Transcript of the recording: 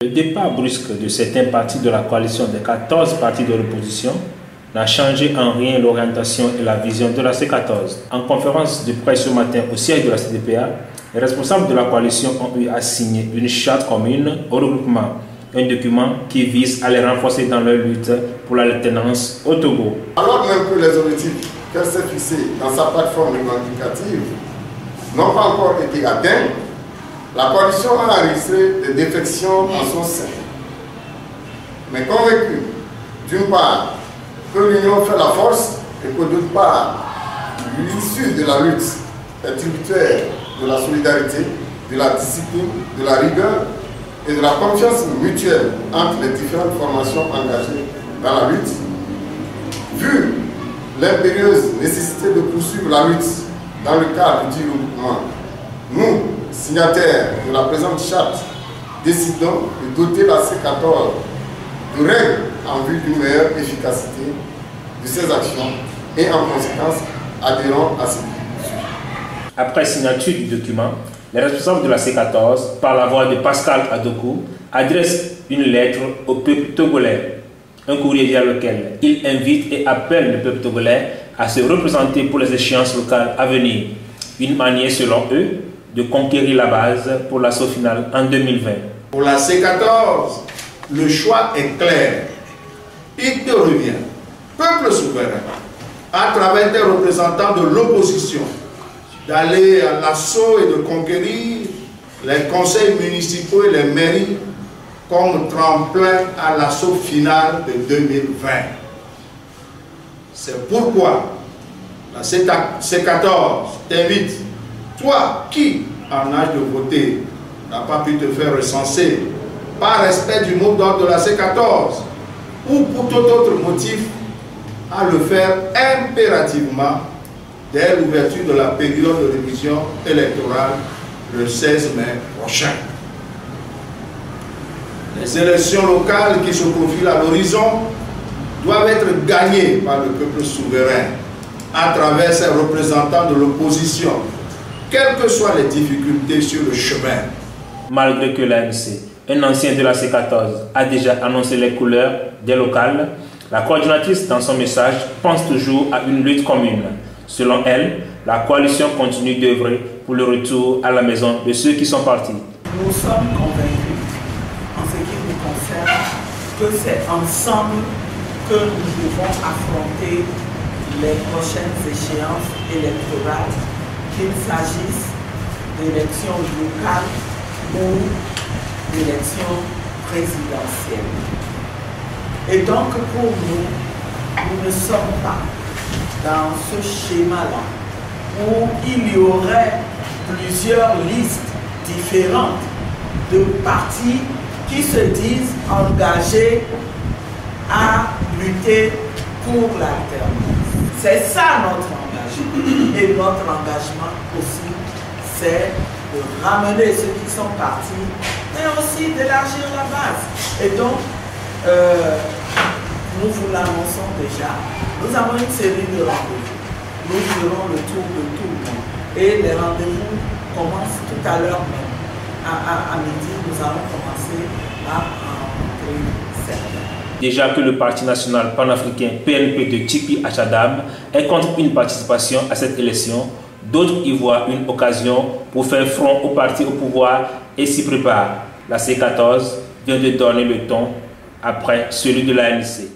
Le départ brusque de certains partis de la coalition des 14 partis de l'opposition n'a changé en rien l'orientation et la vision de la C14. En conférence de presse ce matin au siège de la CDPA, les responsables de la coalition ont eu à signer une charte commune au regroupement, un document qui vise à les renforcer dans leur lutte pour l'alternance au Togo. Alors même que les objectifs qu'elle s'est fixés dans sa plateforme revendicative n'ont pas encore été atteints, la coalition a enregistré des défections en son sein. Mais convaincu, d'une part, que l'union fait la force et que d'autre part, l'issue de la lutte est tributaire de la solidarité, de la discipline, de la rigueur et de la confiance mutuelle entre les différentes formations engagées dans la lutte, vu l'impérieuse nécessité de poursuivre la lutte dans le cadre du regroupement, nous, signataires de la présente charte, décidons de doter la C14 de règles en vue d'une meilleure efficacité de ses actions et en conséquence adhérons à ces buts. Après signature du document, les responsables de la C14, par la voix de Pascal Adokou, adressent une lettre au peuple togolais, un courrier via lequel ils invitent et appellent le peuple togolais à se représenter pour les échéances locales à venir, une manière selon eux de conquérir la base pour l'assaut final en 2020. Pour la C14, le choix est clair. Il te revient, peuple souverain, à travers des représentants de l'opposition, d'aller à l'assaut et de conquérir les conseils municipaux et les mairies comme tremplin à l'assaut final de 2020. C'est pourquoi la C14 t'invite, toi qui, en âge de voter, n'as pas pu te faire recenser par respect du mot d'ordre de la C14 ou pour tout autre motif, à le faire impérativement dès l'ouverture de la période de révision électorale le 16 mai prochain. Les élections locales qui se profilent à l'horizon doivent être gagnées par le peuple souverain à travers ses représentants de l'opposition, quelles que soient les difficultés sur le chemin. Malgré que l'ANC, un ancien de la C14, a déjà annoncé les couleurs des locales, la coordinatrice dans son message pense toujours à une lutte commune. Selon elle, la coalition continue d'œuvrer pour le retour à la maison de ceux qui sont partis. Nous sommes convaincus, en ce qui nous concerne, que c'est ensemble que nous devons affronter les prochaines échéances électorales, qu'il s'agisse d'élections locales ou d'élections présidentielles. Et donc pour nous, nous ne sommes pas dans ce schéma-là où il y aurait plusieurs listes différentes de partis qui se disent engagés à lutter pour l'alternance. C'est ça notre engagement. Et notre engagement aussi, c'est de ramener ceux qui sont partis, mais aussi d'élargir la base. Et donc, nous vous l'annonçons déjà, nous avons une série de rendez-vous. Nous ferons le tour de tout le monde. Et les rendez-vous commencent tout à l'heure même. À midi, nous allons commencer à rencontrer certains. Déjà que le Parti national panafricain PNP de Tipi Achadam est contre une participation à cette élection, d'autres y voient une occasion pour faire front au parti au pouvoir et s'y préparent. La C14 vient de donner le ton après celui de l'ANC.